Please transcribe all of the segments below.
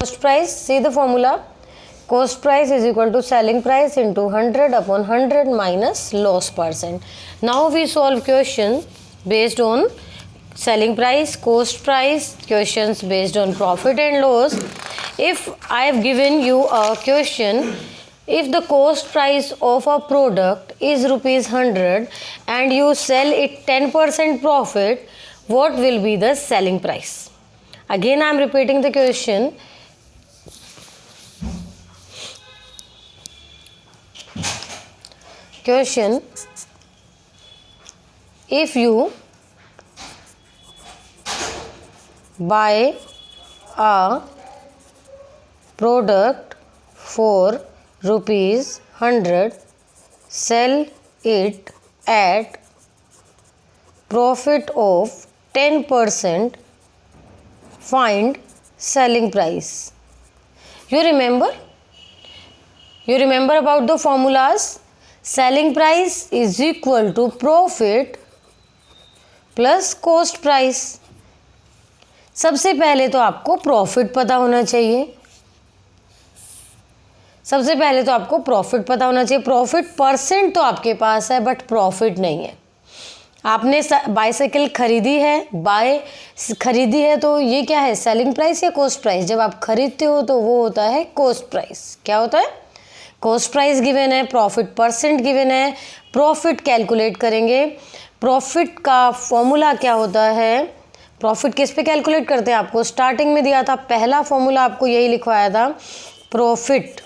cost price, see the formula, cost price is equal to selling price into 100 upon 100 minus loss percent. Now we solve question based on selling price, cost price, questions based on profit and loss. If I have given you a question, if the cost price of a product is rupees 100 and you sell it 10% profit, what will be the selling price? Again I am repeating the question. Question, if you buy a product for rupees 100, sell it at profit of 10%, find selling price. You remember about the formulas? Selling price is equal to profit plus cost price. सबसे पहले तो आपको profit पता होना चाहिए. Profit percent तो आपके पास है बट प्रॉफिट नहीं है. आपने बाईसाइकिल खरीदी है तो ये क्या है, सेलिंग प्राइस या कॉस्ट प्राइस? जब आप खरीदते हो तो वो होता है कॉस्ट प्राइस. क्या होता है? कॉस्ट प्राइस गिवन है, प्रॉफिट परसेंट गिवन है. प्रॉफिट कैलकुलेट करेंगे. प्रॉफिट का फॉर्मूला क्या होता है? प्रॉफिट किस पे कैलकुलेट करते हैं? आपको स्टार्टिंग में दिया था, पहला फॉर्मूला आपको यही लिखवाया था, profit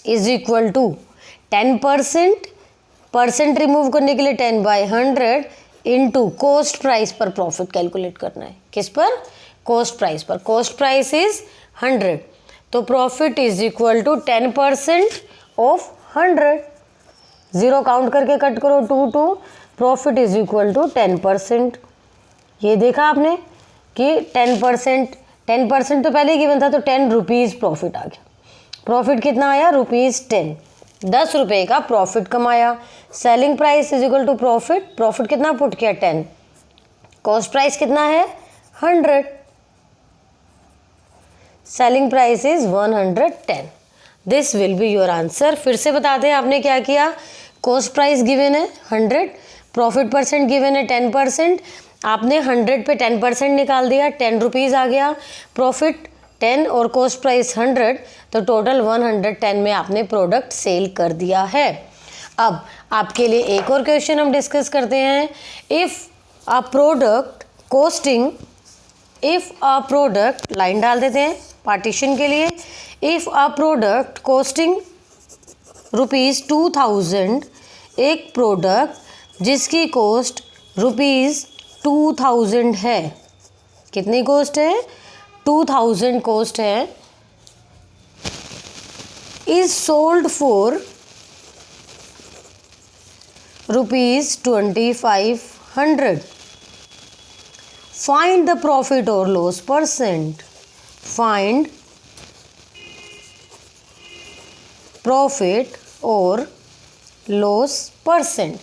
is equal to 10%, percent remove करने के लिए 10/100 इंटू कॉस्ट प्राइस पर प्रॉफिट कैलकुलेट करना है. किस पर? कॉस्ट प्राइस पर. कॉस्ट प्राइस इज 100, तो profit is equal to 10% of 100. 0 count करके कट करो, 2 प्रॉफिट इज इक्वल टू 10%. ये देखा आपने कि 10% तो पहले ही गिवन था, तो 10 रुपीज़ प्रॉफिट आ गया. प्रॉफिट कितना आया? ₹10. 10 रुपये का प्रॉफिट कमाया. Selling price is equal to profit कितना पुट किया? 10. कॉस्ट प्राइस कितना है? 100. Selling price is 110. This will be your answer. फिर से बताते हैं आपने क्या किया. कॉस्ट प्राइस गिवन है 100, प्रॉफिट परसेंट गिवन है 10%. आपने 100 पे 10% निकाल दिया, 10 रुपीज़ आ गया. प्रॉफिट 10 और कॉस्ट प्राइस 100, तो टोटल 110 में आपने प्रोडक्ट सेल कर दिया है. अब आपके लिए एक और क्वेश्चन हम डिस्कस करते हैं. इफ़ अ प्रोडक्ट लाइन डाल देते हैं पार्टीशन के लिए. इफ़ अ प्रोडक्ट कॉस्टिंग ₹2000, एक प्रोडक्ट जिसकी कॉस्ट ₹2000 है. कितनी कॉस्ट है? 2000 कॉस्ट है. Is sold for ₹2500. Find the profit और लॉस परसेंट. फाइंड प्रॉफिट और लॉस परसेंट.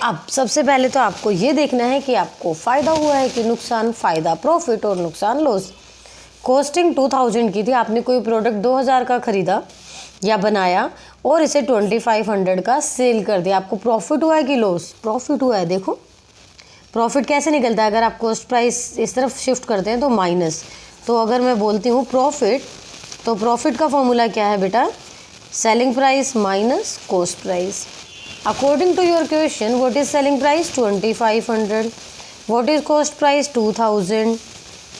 अब सबसे पहले तो आपको ये देखना है कि आपको फ़ायदा हुआ है कि नुकसान. फ़ायदा प्रॉफिट और नुकसान लॉस. कॉस्टिंग 2000 की थी, आपने कोई प्रोडक्ट 2000 का ख़रीदा या बनाया और इसे 2500 का सेल कर दिया. आपको प्रॉफिट हुआ है कि लॉस? प्रॉफिट हुआ है. देखो प्रॉफिट कैसे निकलता है, अगर आप कॉस्ट प्राइस इस तरफ शिफ्ट करते हैं तो माइनस. तो अगर मैं बोलती हूँ प्रॉफिट, तो प्रॉफिट का फॉर्मूला क्या है बेटा? Selling price minus cost price. According to your question, what is selling price? 2500. What is cost price? 2000.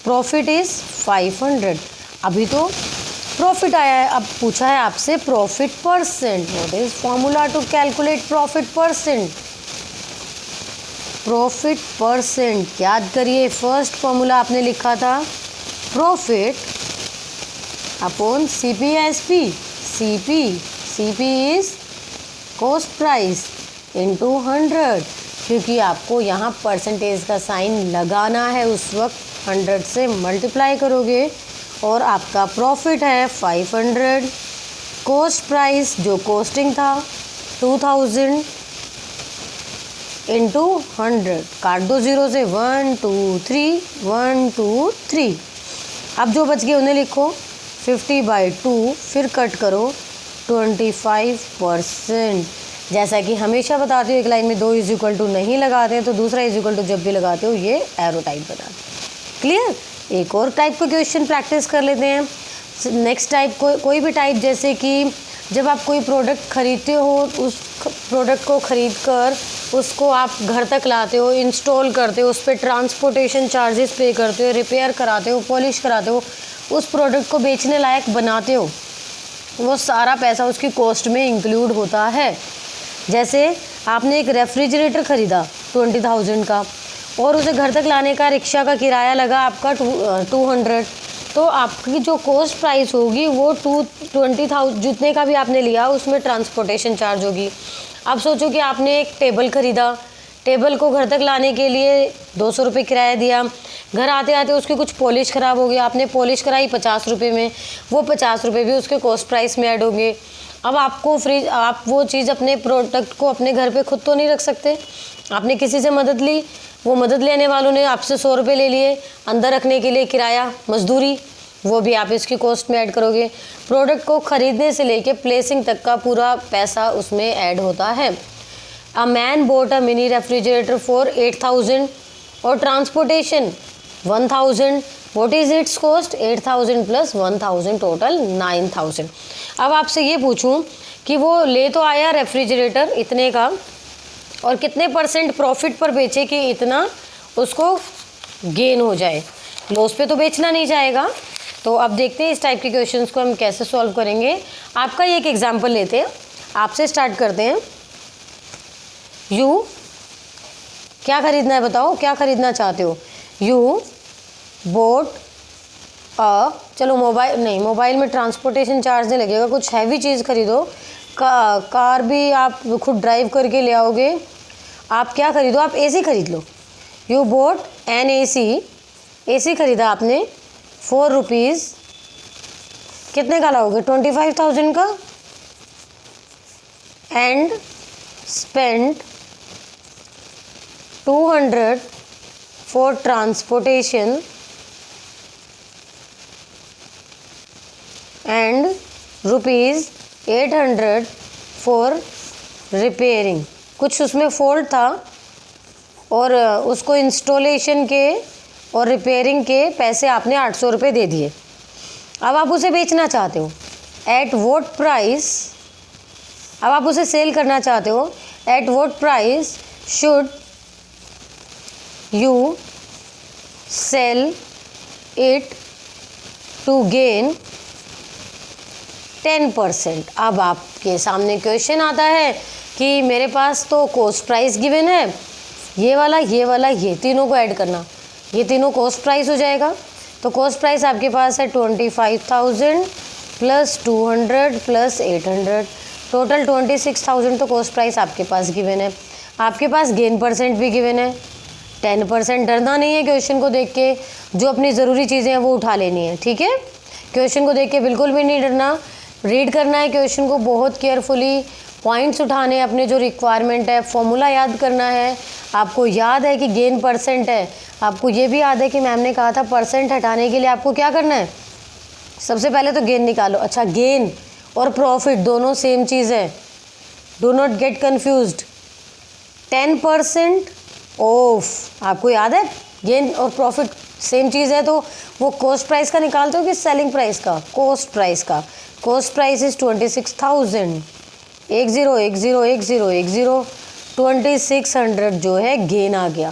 Profit is 500. अभी तो प्रॉफिट आया है, अब पूछा है आपसे profit percent. What is formula to calculate profit percent? Profit percent याद करिए, फर्स्ट फॉर्मूला आपने लिखा था profit upon CP/SP. CP is cost price into 100, क्योंकि आपको यहाँ परसेंटेज का साइन लगाना है. उस वक्त 100 से मल्टीप्लाई करोगे और आपका प्रॉफिट है 500. कॉस्ट प्राइस जो कॉस्टिंग था 2000 इंटू 100. काट दो 0 से. 1 2 3. अब जो बच गए उन्हें लिखो. 50/2, फिर कट करो 25%। जैसा कि हमेशा बताती हूँ, एक लाइन में 2 = नहीं लगाते हैं, तो दूसरा = जब भी लगाते हो ये एरो टाइप बनाते। क्लियर? एक और टाइप का क्वेश्चन प्रैक्टिस कर लेते हैं। नेक्स्ट टाइप कोई भी टाइप, जैसे कि जब आप कोई प्रोडक्ट खरीदते हो, उस प्रोडक्ट को खरीद कर उसको आप घर तक लाते हो, इंस्टॉल करते हो, उस पर ट्रांसपोर्टेशन चार्जेस पे करते हो, रिपेयर कराते हो, पॉलिश कराते हो, उस प्रोडक्ट को बेचने लायक बनाते हो, वो सारा पैसा उसकी कॉस्ट में इंक्लूड होता है। जैसे आपने एक रेफ्रिजरेटर ख़रीदा 20,000 का, और उसे घर तक लाने का रिक्शा का किराया लगा आपका 200, तो आपकी जो कॉस्ट प्राइस होगी वो 20,000 जितने का भी आपने लिया उसमें ट्रांसपोर्टेशन चार्ज होगी। अब सोचो कि आपने एक टेबल ख़रीदा, टेबल को घर तक लाने के लिए 200 रुपये किराया दिया, घर आते आते उसकी कुछ पॉलिश ख़राब हो गई, आपने पॉलिश कराई 50 रुपये में, वो 50 रुपये भी उसके कॉस्ट प्राइस में ऐड होंगे। अब आप वो चीज़ अपने प्रोडक्ट को अपने घर पे खुद तो नहीं रख सकते, आपने किसी से मदद ली, वो मदद लेने वालों ने आपसे 100 रुपये ले लिए, अंदर रखने के लिए किराया, मजदूरी, वो भी आप इसकी कॉस्ट में ऐड करोगे। प्रोडक्ट को ख़रीदने से लेके प्लेसिंग तक का पूरा पैसा उसमें ऐड होता है। A man boat a mini refrigerator for 8,000 और transportation 1,000। What is it's cost? 8,000 + 1,000, total 9,000। अब आपसे ये पूछूं कि वो ले तो आया रेफ्रिजरेटर इतने का, और कितने % प्रॉफिट पर बेचे कि इतना उसको गेन हो जाए, लॉस पे तो बेचना नहीं जाएगा। तो अब देखते हैं इस टाइप के क्वेश्चंस को हम कैसे सॉल्व करेंगे। आपका एक एग्जांपल लेते हैं, आपसे स्टार्ट करते हैं। यू क्या खरीदना है, बताओ क्या खरीदना चाहते हो? यू बोट चलो मोबाइल में ट्रांसपोर्टेशन चार्ज नहीं लगेगा, कुछ हैवी चीज़ खरीदो, कार भी आप खुद ड्राइव करके ले आओगे। आप क्या खरीदो? आप एसी खरीद लो। यू बोट एन एसी खरीदा आपने 4 रुपीज़, कितने का लाओगे? 25,000 का। And spend 200 for transportation and ₹800 for repairing. कुछ उसमें फॉल्ट था और उसको इंस्टॉलेशन के और रिपेयरिंग के पैसे आपने 800 रुपये दे दिए। अब आप उसे बेचना चाहते हो, एट वॉट प्राइस? अब आप उसे सेल करना चाहते हो, at what price should you sell it to gain 10%। अब आपके सामने क्वेश्चन आता है कि मेरे पास तो कॉस्ट प्राइस गिवन है, ये वाला ये तीनों को ऐड करना, ये तीनों कॉस्ट प्राइस हो जाएगा। तो कॉस्ट प्राइस आपके पास है 25,000 + 200 + 800, टोटल 26,000 तो कॉस्ट प्राइस आपके पास गिवन है। आपके पास गेन % भी गिवन है 10%। डरना नहीं है क्वेश्चन को देख के, जो अपनी ज़रूरी चीज़ें हैं वो उठा लेनी है, ठीक है? क्वेश्चन को देख के बिल्कुल भी नहीं डरना, रीड करना है क्वेश्चन को बहुत केयरफुली, पॉइंट्स उठाने हैं, अपने जो रिक्वायरमेंट है, फॉर्मूला याद करना है। आपको याद है कि गेन % है, आपको ये भी याद है कि मैम ने कहा था % हटाने के लिए आपको क्या करना है? सबसे पहले तो गेन निकालो। अच्छा, गेन और प्रॉफिट दोनों सेम चीज़ है, do not gate confused. 10% of, आपको याद है गेन और प्रॉफिट सेम चीज़ है, तो वो कॉस्ट प्राइस का निकालते हो कि सेलिंग प्राइस का? कॉस्ट प्राइस का। कॉस्ट प्राइस इज़ 26,000, 10 2600 जो है गेन आ गया,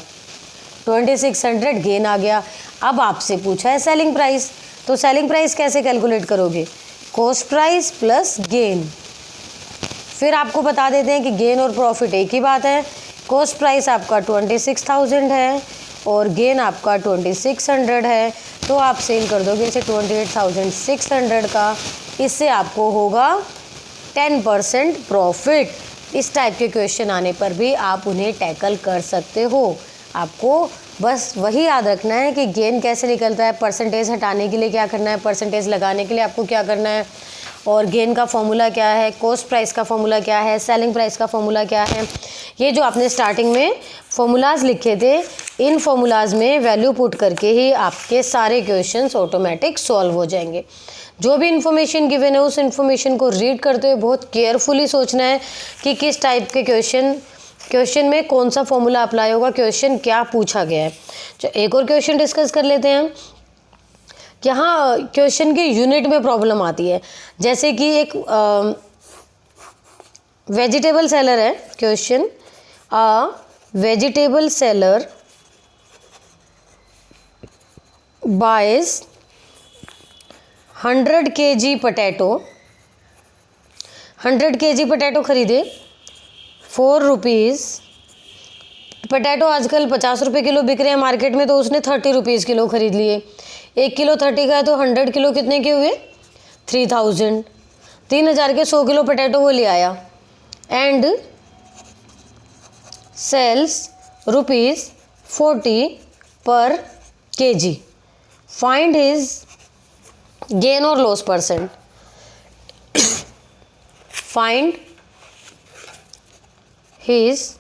2600 गेन आ गया। अब आपसे पूछा है सेलिंग प्राइस, तो सेलिंग प्राइस कैसे कैलकुलेट करोगे? Cost price plus gain. फिर आपको बता देते हैं कि गेन और प्रॉफिट एक ही बात है। कॉस्ट प्राइस आपका 26,000 है और गेन आपका 2600 है, तो आप सेल कर दोगे इसे 28,600 का, इससे आपको होगा 10% प्रॉफिट। इस टाइप के क्वेश्चन आने पर भी आप उन्हें टैकल कर सकते हो। आपको बस वही याद रखना है कि गेन कैसे निकलता है, % हटाने के लिए क्या करना है, % लगाने के लिए आपको क्या करना है, और गेन का फॉर्मूला क्या है, कॉस्ट प्राइस का फॉर्मूला क्या है, सेलिंग प्राइस का फॉर्मूला क्या है। ये जो आपने स्टार्टिंग में फॉर्मूलाज लिखे थे, इन फॉर्मूलाज में वैल्यू पुट करके ही आपके सारे क्वेश्चंस ऑटोमेटिक सॉल्व हो जाएंगे। जो भी इन्फॉर्मेशन गिवन है उस इन्फॉर्मेशन को रीड करते हुए बहुत केयरफुली सोचना है कि किस टाइप के क्वेश्चन में कौन सा फॉर्मूला अप्लाई होगा, क्वेश्चन क्या पूछा गया है। तो एक और क्वेश्चन डिस्कस कर लेते हैं। यहाँ क्वेश्चन की यूनिट में प्रॉब्लम आती है, जैसे कि एक वेजिटेबल सेलर है question, vegetable seller buys 100 kg potato, 100 kg potato खरीदे 4 रुपीज़। पोटैटो आजकल 50 रुपये किलो बिक रहे हैं मार्केट में, तो उसने 30 रुपीज़ किलो खरीद लिए। 1 किलो 30 का है तो 100 किलो कितने के हुए, 3000। 3000 के 100 किलो पोटैटो वो ले आया एंड सेल्स ₹40 पर kg। फाइंड हिज गेन और loss percent. Find his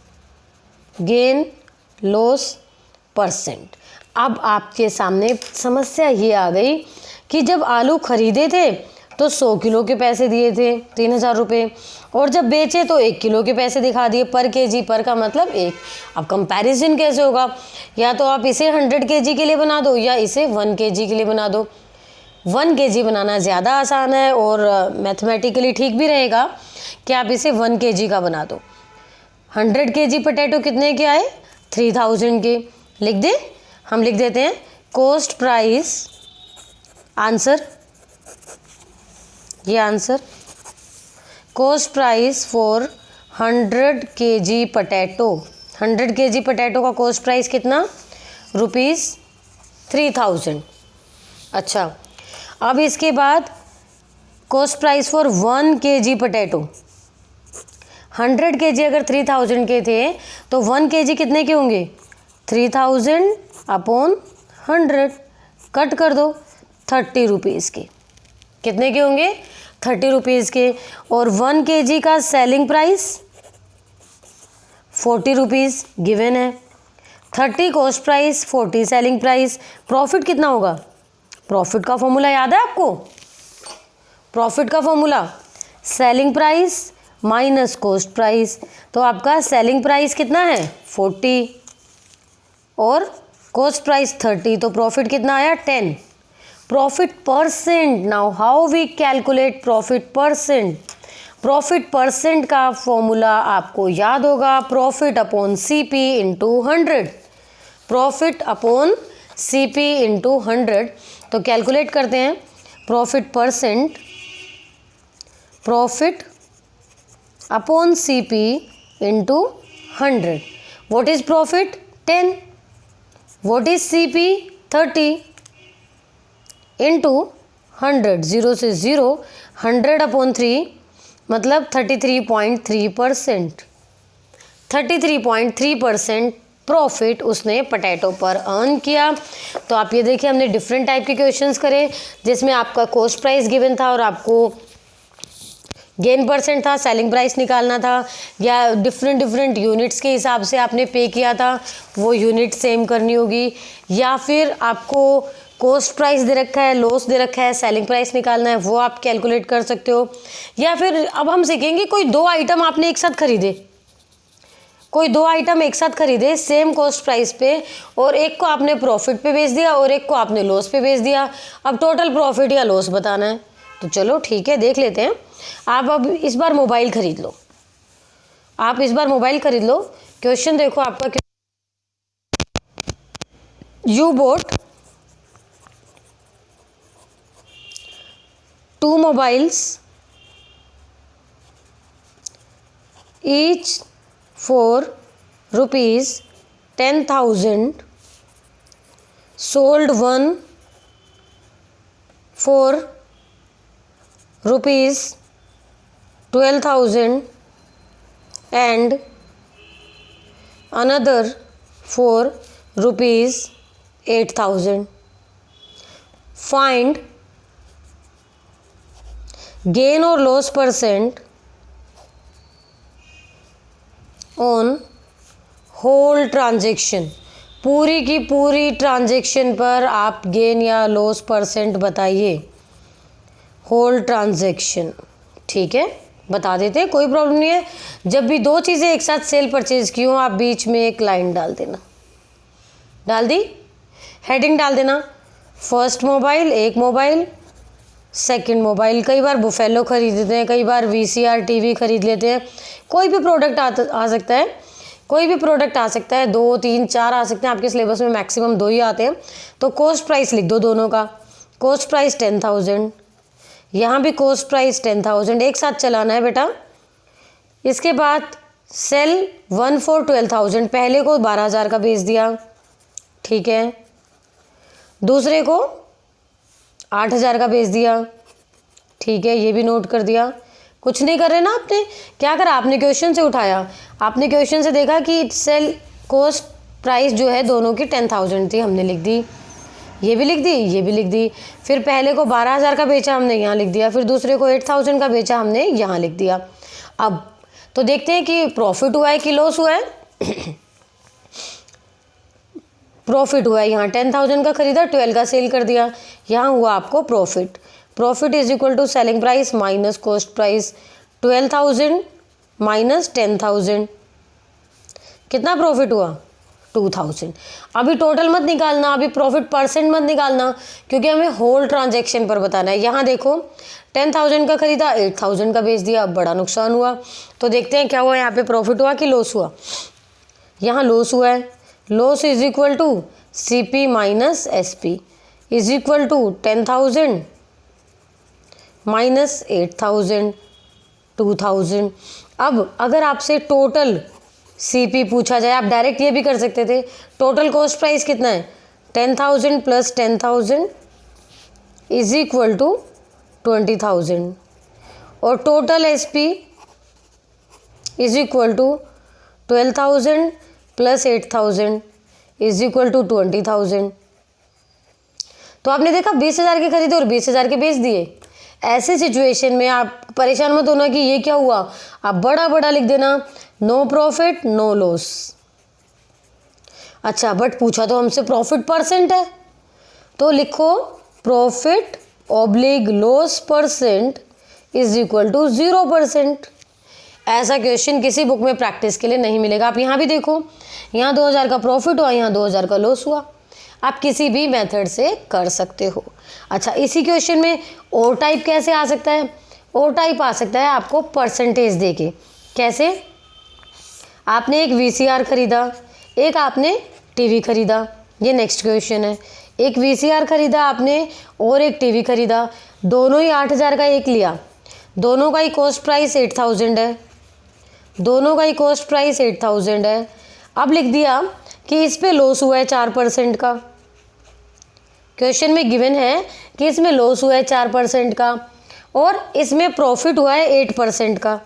gain loss percent. अब आपके सामने समस्या ये आ गई कि जब आलू खरीदे थे तो 100 किलो के पैसे दिए थे 3000 रुपये, और जब बेचे तो 1 किलो के पैसे दिखा दिए पर केजी, पर का मतलब 1। अब कंपैरिजन कैसे होगा, या तो आप इसे 100 केजी के लिए बना दो या इसे 1 केजी के लिए बना दो। 1 केजी बनाना ज़्यादा आसान है और मैथमेटिकली ठीक भी रहेगा कि आप इसे 1 केजी का बना दो। 100 केजी पोटैटो कितने के आए, 3000 के। लिख दे, हम लिख देते हैं कॉस्ट प्राइस, आंसर, ये answer, cost price for 100 KG potato. 100 KG potato का कॉस्ट प्राइस कितना, ₹3000। अच्छा, अब इसके बाद cost price for 1 KG potato. 100 KG अगर 3000 के थे तो 1 केजी कितने के होंगे, 3000 अपॉन 100, कट कर दो 30 रुपीज़ के। कितने के होंगे, 30 रुपीज़ के। और 1 केजी का सेलिंग प्राइस 40 रुपीज़ गिवन है। 30 cost price, 40 selling price. Profit कितना होगा, प्रॉफिट का फॉर्मूला याद है आपको, प्रॉफिट का formula selling price minus cost price. तो आपका सेलिंग प्राइस कितना है 40 और कॉस्ट प्राइस 30, तो प्रॉफिट कितना आया 10। Profit percent. Now how we calculate profit percent. Profit percent का फॉर्मूला आपको याद होगा, profit upon CP into 100। Profit upon CP into 100। तो कैलकुलेट करते हैं profit percent, profit upon CP into 100। What is profit 10, what is CP 30 into 100। 0 से 0, 100 upon 3 मतलब 33.3%। 33.3% profit उसने पोटैटो पर अर्न किया। तो आप ये देखिए, हमने डिफरेंट टाइप के क्वेश्चंस करे जिसमें आपका कॉस्ट प्राइस गिवन था और आपको गेन परसेंट था, सेलिंग प्राइस निकालना था, या डिफरेंट यूनिट्स के हिसाब से आपने पे किया था, वो यूनिट सेम करनी होगी, या फिर आपको कॉस्ट प्राइस दे रखा है, लॉस दे रखा है, सेलिंग प्राइस निकालना है, वो आप कैलकुलेट कर सकते हो। या फिर अब हम सीखेंगे कोई 2 आइटम आपने एक साथ खरीदे, कोई 2 आइटम एक साथ खरीदे सेम कॉस्ट प्राइस पे, और एक को आपने प्रॉफिट पे बेच दिया और एक को आपने लॉस पे बेच दिया। अब टोटल प्रॉफिट या लॉस बताना है। तो चलो ठीक है, देख लेते हैं। आप अब इस बार मोबाइल खरीद लो, आप इस बार मोबाइल खरीद लो। क्वेश्चन देखो आपका, you boat 2 mobiles each for ₹10,000, sold one for ₹12,000 and another for ₹8,000. Find gain और loss percent on whole transaction, पूरी की पूरी ट्रांजेक्शन पर आप गेन या लॉस परसेंट बताइए। होल ट्रांजेक्शन, ठीक है, बता देते हैं, कोई प्रॉब्लम नहीं है। जब भी दो चीज़ें एक साथ सेल परचेज की हो, आप बीच में एक लाइन डाल देना। डाल दी, हेडिंग डाल देना, फर्स्ट मोबाइल, एक मोबाइल, सेकंड मोबाइल। कई बार बुफेलो खरीदते हैं, कई बार वीसीआर टीवी खरीद लेते हैं। कोई भी प्रोडक्ट आ सकता है, कोई भी प्रोडक्ट आ सकता है, 2, 3, 4 आ सकते हैं। आपके सिलेबस में मैक्सिमम 2 ही आते हैं। तो कॉस्ट प्राइस लिख दो दोनों का। कॉस्ट प्राइस 10,000, यहाँ भी कॉस्ट प्राइस 10,000, एक साथ चलाना है बेटा। इसके बाद सेल 1 for 12,000, पहले को 12,000 का बेच दिया, ठीक है, दूसरे को 8,000 का बेच दिया, ठीक है, ये भी नोट कर दिया। कुछ नहीं कर रहे ना आपने, क्या करा आपने, क्वेश्चन से उठाया, आपने क्वेश्चन से देखा कि सेल कॉस्ट प्राइस जो है दोनों की 10,000 थी, हमने लिख दी, ये भी लिख दी, ये भी लिख दी। फिर पहले को 12,000 का बेचा, हमने यहाँ लिख दिया। फिर दूसरे को 8,000 का बेचा, हमने यहाँ लिख दिया। अब तो देखते हैं कि प्रॉफिट हुआ है कि लॉस हुआ है। प्रॉफिट हुआ है, यहाँ 10,000 का खरीदा, 12 का सेल कर दिया, यहाँ हुआ आपको profit. Profit is equal to selling price minus cost price. 12,000 minus 10,000, कितना प्रॉफिट हुआ, 2,000। अभी टोटल मत निकालना, अभी प्रॉफिट परसेंट मत निकालना, क्योंकि हमें होल ट्रांजैक्शन पर बताना है। यहाँ देखो 10,000 का खरीदा, 8,000 का बेच दिया, बड़ा नुकसान हुआ। तो देखते हैं क्या हुआ, यहाँ पे प्रॉफिट हुआ कि लॉस हुआ। यहाँ लॉस हुआ है। Loss is equal to CP minus SP is equal to 10,000 minus 8,000, 2,000। अब अगर आपसे टोटल CP पूछा जाए, आप डायरेक्ट ये भी कर सकते थे, टोटल कॉस्ट प्राइस कितना है, 10,000 प्लस 10,000 इज इक्वल टू 20,000, और total SP is equal to 12,000 plus 8,000 is equal to 20,000। तो आपने देखा 20,000 के खरीदे और 20,000 के बेच दिए। ऐसे सिचुएशन में आप परेशान मत होना कि ये क्या हुआ, आप बड़ा बड़ा लिख देना, नो प्रॉफिट नो लॉस। अच्छा, बट पूछा तो हमसे प्रॉफिट परसेंट है, तो लिखो profit oblique loss percent is equal to 0%। ऐसा क्वेश्चन किसी बुक में प्रैक्टिस के लिए नहीं मिलेगा। आप यहाँ भी देखो, यहाँ 2,000 का प्रॉफिट हुआ, यहाँ 2,000 का लॉस हुआ। आप किसी भी मेथड से कर सकते हो। अच्छा, इसी क्वेश्चन में और टाइप कैसे आ सकता है, और टाइप आ सकता है आपको परसेंटेज देके। कैसे, आपने एक VCR खरीदा, एक आपने टीवी खरीदा, ये नेक्स्ट क्वेश्चन है। एक VCR खरीदा आपने और एक टीवी खरीदा, दोनों ही 8,000 का एक लिया, दोनों का ही कॉस्ट प्राइस 8,000 है, दोनों का ही कॉस्ट प्राइस 8,000 है। अब लिख दिया कि इस पे लॉस हुआ है 4% का। क्वेश्चन में गिवन है कि इसमें लॉस हुआ है 4% का और इसमें प्रॉफिट हुआ है 8% का,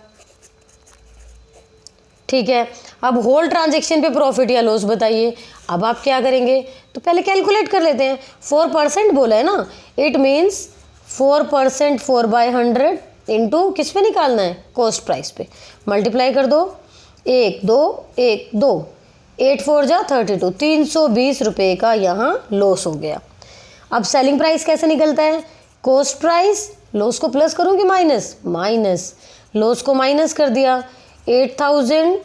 ठीक है। अब होल ट्रांजैक्शन पे प्रॉफिट या लॉस बताइए। अब आप क्या करेंगे, तो पहले कैलकुलेट कर लेते हैं। 4% बोला है ना, इट मीन्स 4% 4/100 इंटू किस पे निकालना है, कॉस्ट प्राइस पे, मल्टीप्लाई कर दो, 1 2 1 2, 8 4 जा 32, 320 रुपये का यहाँ लॉस हो गया। अब सेलिंग प्राइस कैसे निकलता है, कॉस्ट प्राइस, लॉस को प्लस करूँ कि माइनस, माइनस, लॉस को माइनस कर दिया, 8,000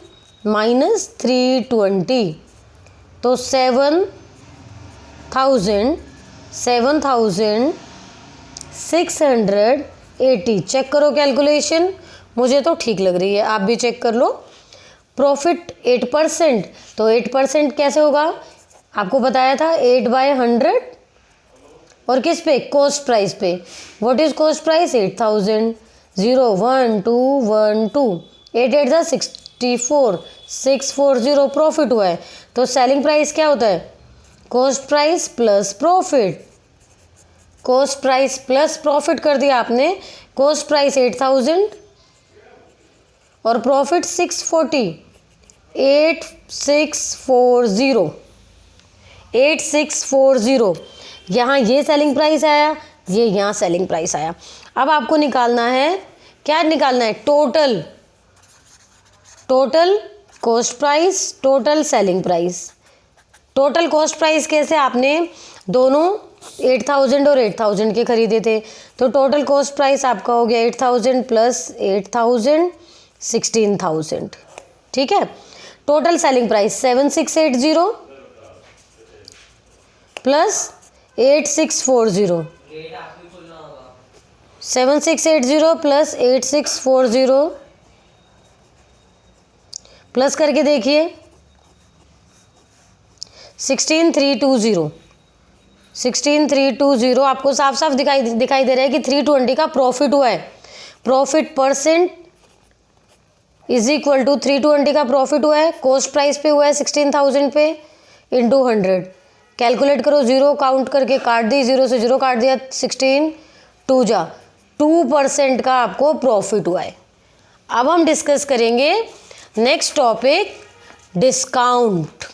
माइनस 320, तो 7,680। चेक करो कैलकुलेशन, मुझे तो ठीक लग रही है, आप भी चेक कर लो। प्रॉफिट 8%, तो 8% कैसे होगा, आपको बताया था 8/100 और किस पे, कॉस्ट प्राइस पे। व्हाट इज कॉस्ट प्राइस, 8,000, 0 1 2 1 2, 8 8 जा 64, 640 प्रॉफिट हुआ है। तो सेलिंग प्राइस क्या होता है, cost price plus profit, cost price plus profit कर दिया आपने। कॉस्ट प्राइस 8,000 और प्रॉफिट 640, 8640, यहाँ ये सेलिंग प्राइस आया, ये यहाँ सेलिंग प्राइस आया। अब आपको निकालना है, क्या निकालना है, total cost price, total selling price. Total cost price कैसे, आपने दोनों 8,000 और 8,000 के खरीदे थे, तो टोटल कॉस्ट प्राइस आपका हो गया 8,000 प्लस 8,000 16,000, ठीक है। Total selling price 7680 plus 8640, 7680 plus 8640 plus करके देखिए 16320 आपको साफ साफ दिखाई दे रहा है कि 320 का प्रॉफिट हुआ है। Profit percent is equal to 320 का प्रॉफिट हुआ है, कॉस्ट प्राइस पे हुआ है 16,000 पे, इंटू 100। कैलकुलेट करो, 0 काउंट करके काट दी, 0 से 0 काट दिया, 16 2 जा 2% का आपको प्रॉफिट हुआ है। अब हम डिस्कस करेंगे नेक्स्ट टॉपिक, डिस्काउंट।